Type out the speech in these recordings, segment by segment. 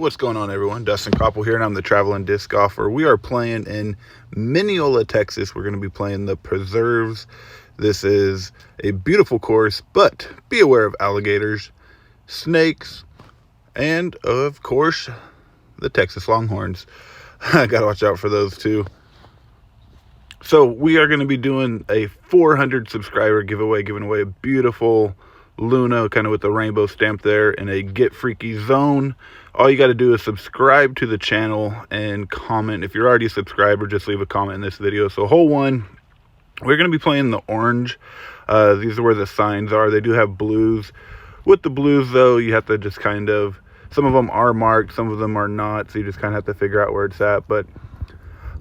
what's going on, everyone? Dustin Koppel here, and I'm the traveling disc golfer. We are playing in Mineola, Texas. We're going to be playing the Preserves. This is a beautiful course, but be aware of alligators, snakes, and of course the Texas Longhorns. I gotta watch out for those too. So we are going to be doing a 400 subscriber giveaway, giving away a beautiful Luna, kind of with the rainbow stamp there, in a Get Freaky zone. All you got to do is subscribe to the channel and comment. If you're already a subscriber, just leave a comment in this video. So hole one, we're going to be playing the orange. These are where the signs are. They do have blues. With the blues, though, you have to just kind of, some of them are marked, some of them are not, so you just kind of have to figure out where it's at. But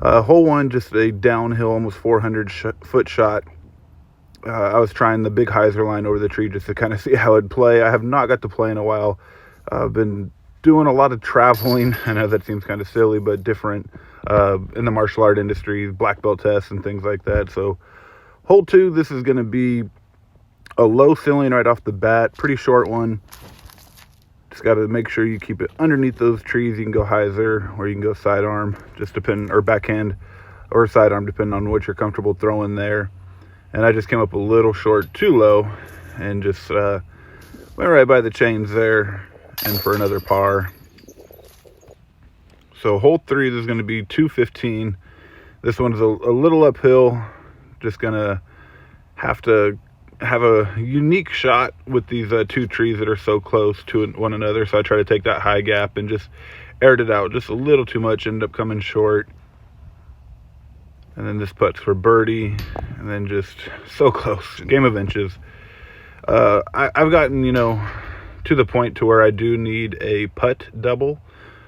hole one, just a downhill, almost 400 foot shot. I was trying the big hyzer line over the tree just to kind of see how it'd play. I have not got to play in a while. I've been doing a lot of traveling. I know that seems kind of silly, but different in the martial art industry, black belt tests and things like that. So hole two, this is going to be a low ceiling right off the bat, pretty short one. Just got to make sure you keep it underneath those trees. You can go hyzer or you can go sidearm, just depending, or backhand or sidearm, depending on what you're comfortable throwing there. And I just came up a little short, too low, and just went right by the chains there and for another par. So hole three, this is going to be 215. This one's a little uphill. Just going to have a unique shot with these two trees that are so close to one another. So I try to take that high gap and just aired it out just a little too much, ended up coming short. And then this putt's for birdie, and then just so close, game of inches. I've gotten, to the point to where I do need a putt double.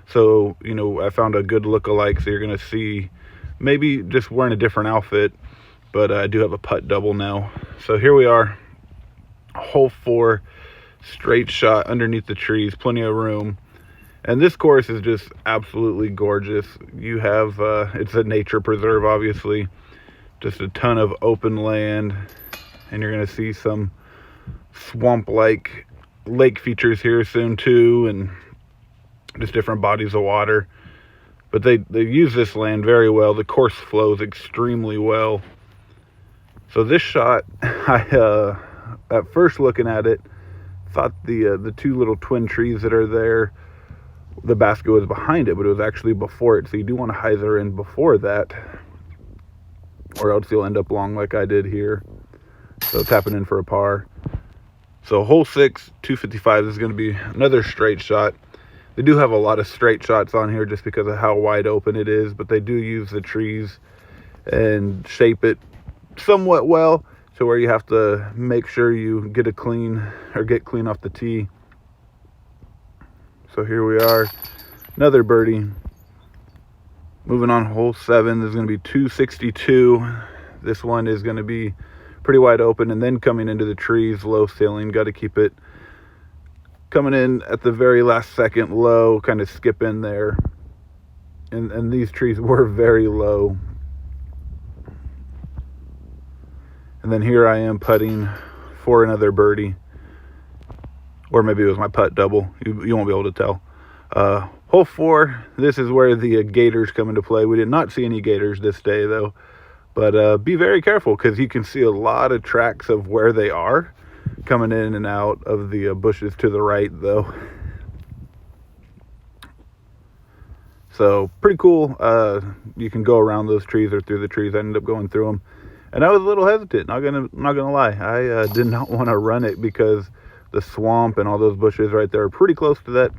So, I found a good look-alike, so you're going to see maybe just wearing a different outfit, but I do have a putt double now. So here we are, hole four, straight shot underneath the trees, plenty of room. And this course is just absolutely gorgeous. You have, it's a nature preserve, obviously. Just a ton of open land. And you're going to see some swamp-like lake features here soon, too. And just different bodies of water. But they use this land very well. The course flows extremely well. So this shot, at first looking at it, thought the two little twin trees that are there, the basket was behind it, but it was actually before it. So you do want to hyzer in before that, or else you'll end up long like I did here. So tapping in for a par. So hole six, 255, this is going to be another straight shot. They do have a lot of straight shots on here just because of how wide open it is, but they do use the trees and shape it somewhat well to where you have to make sure you get clean off the tee. So here we are, another birdie. Moving on, hole seven, this is going to be 262. This one is going to be pretty wide open, and then coming into the trees, low ceiling. Got to keep it coming in at the very last second low, kind of skip in there. And these trees were very low. And then here I am putting for another birdie. Or maybe it was my putt double. You won't be able to tell. Hole four, this is where the gators come into play. We did not see any gators this day, though. But be very careful, because you can see a lot of tracks of where they are coming in and out of the bushes to the right, though. So pretty cool. You can go around those trees or through the trees. I ended up going through them. And I was a little hesitant, not gonna lie. I did not want to run it because the swamp and all those bushes right there are pretty close to that.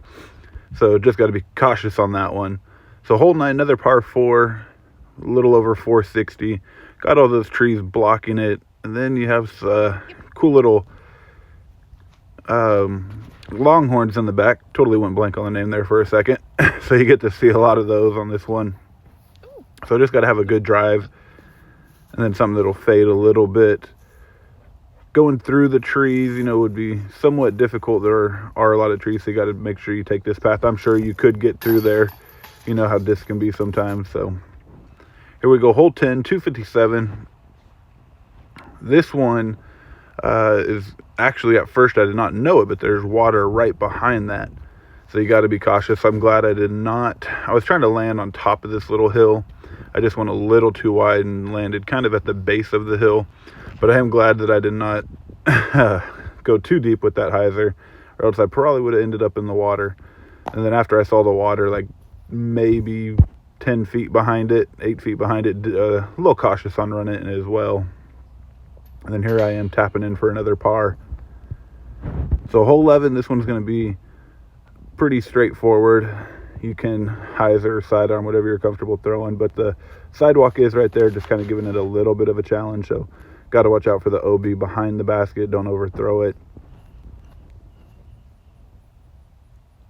So just got to be cautious on that one. So hole nine, another par four, a little over 460. Got all those trees blocking it. And then you have cool little longhorns in the back. Totally went blank on the name there for a second. So you get to see a lot of those on this one. So just got to have a good drive. And then something that'll fade a little bit. Going through the trees, would be somewhat difficult. There are a lot of trees, so you got to make sure you take this path. I'm sure you could get through there. You know how discs can be sometimes. So here we go, hole 10, 257. This one is actually, at first I did not know it, but there's water right behind that. So you got to be cautious. I'm glad I did not. I was trying to land on top of this little hill. I just went a little too wide and landed kind of at the base of the hill. But I am glad that I did not go too deep with that hyzer, or else I probably would have ended up in the water. And then after I saw the water, like maybe 10 feet behind it, 8 feet behind it, a little cautious on running it as well. And then here I am tapping in for another par. So hole 11, this one's going to be pretty straightforward. You can hyzer, sidearm, whatever you're comfortable throwing, but the sidewalk is right there, just kind of giving it a little bit of a challenge. So got to watch out for the OB behind the basket. Don't overthrow it.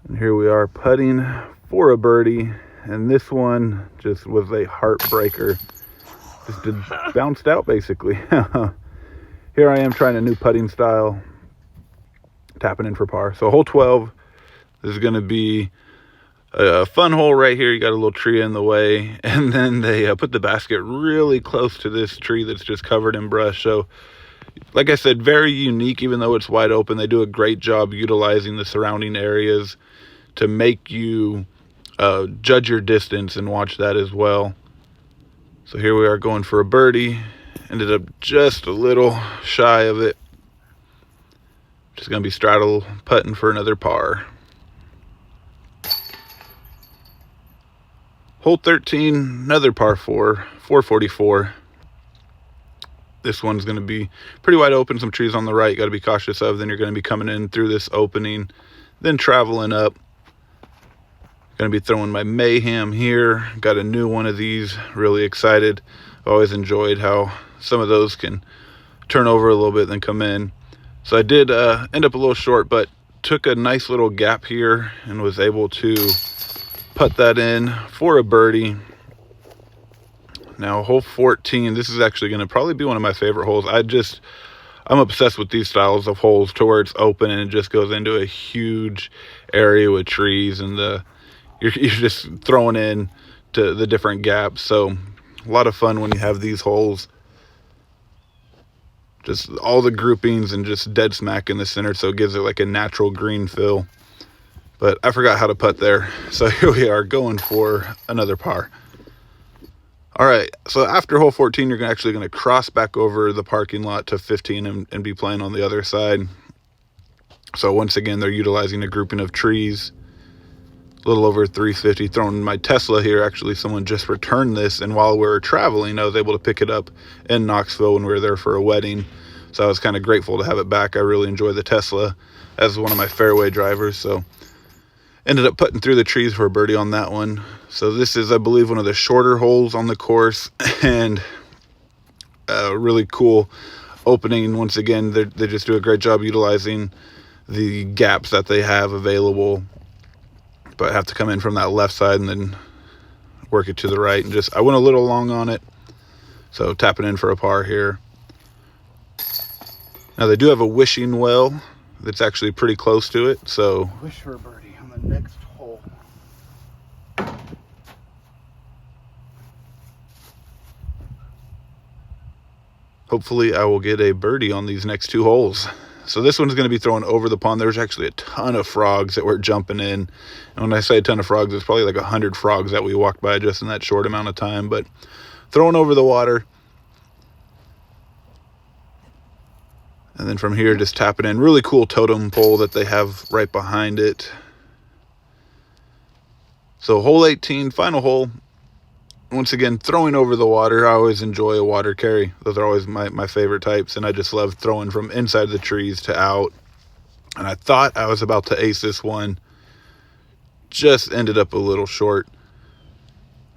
And here we are putting for a birdie, and this one just was a heartbreaker. Just bounced out basically. Here I am trying a new putting style, tapping in for par. So hole 12, this is going to be a fun hole right here. You got a little tree in the way, and then they put the basket really close to this tree that's just covered in brush. So like I said, very unique. Even though it's wide open, they do a great job utilizing the surrounding areas to make you judge your distance and watch that as well. So here we are going for a birdie. Ended up just a little shy of it. Just going to be straddle putting for another par. Hole 13, another par 4, 444. This one's going to be pretty wide open, some trees on the right, got to be cautious of. Then you're going to be coming in through this opening, then traveling up. Going to be throwing my Mayhem here. Got a new one of these, really excited. Always enjoyed how some of those can turn over a little bit, then come in. So I did end up a little short, but took a nice little gap here and was able to put that in for a birdie. Now hole 14, this is actually going to probably be one of my favorite holes. I'm obsessed with these styles of holes to where it's open and it just goes into a huge area with trees, and you're just throwing in to the different gaps. So a lot of fun when you have these holes. Just all the groupings and just dead smack in the center, so it gives it like a natural green feel. But I forgot how to putt there. So here we are going for another par. All right, so after hole 14, you're actually going to cross back over the parking lot to 15 and be playing on the other side. So once again, they're utilizing a grouping of trees. A little over 350, throwing my Tesla here. Actually, someone just returned this, and while we were traveling, I was able to pick it up in Knoxville when we were there for a wedding. So I was kind of grateful to have it back. I really enjoy the Tesla as one of my fairway drivers. So ended up putting through the trees for a birdie on that one. So this is, I believe, one of the shorter holes on the course, and a really cool opening. Once again, they just do a great job utilizing the gaps that they have available. But I have to come in from that left side and then work it to the right. And I went a little long on it. So tapping in for a par here. Now they do have a wishing well that's actually pretty close to it. So wish for a birdie on the next hole. Hopefully I will get a birdie on these next two holes. So this one's going to be throwing over the pond. There's actually a ton of frogs that were jumping in. And when I say a ton of frogs, it's probably like 100 frogs that we walked by just in that short amount of time. But throwing over the water. And then from here, just tapping in. Really cool totem pole that they have right behind it. So hole 18, final hole. Once again, throwing over the water. I always enjoy a water carry. Those are always my favorite types, and I just love throwing from inside the trees to out. And I thought I was about to ace this one. Just ended up a little short.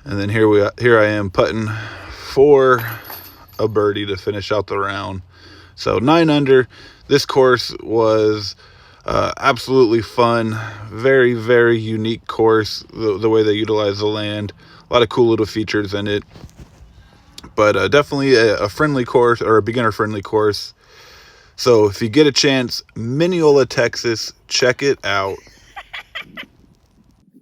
And then here I am putting for a birdie to finish out the round. So 9 under. This course was absolutely fun. Very, very unique course, the way they utilize the land. A lot of cool little features in it, but definitely a friendly course, or a beginner friendly course. So if you get a chance, Mineola, Texas, check it out.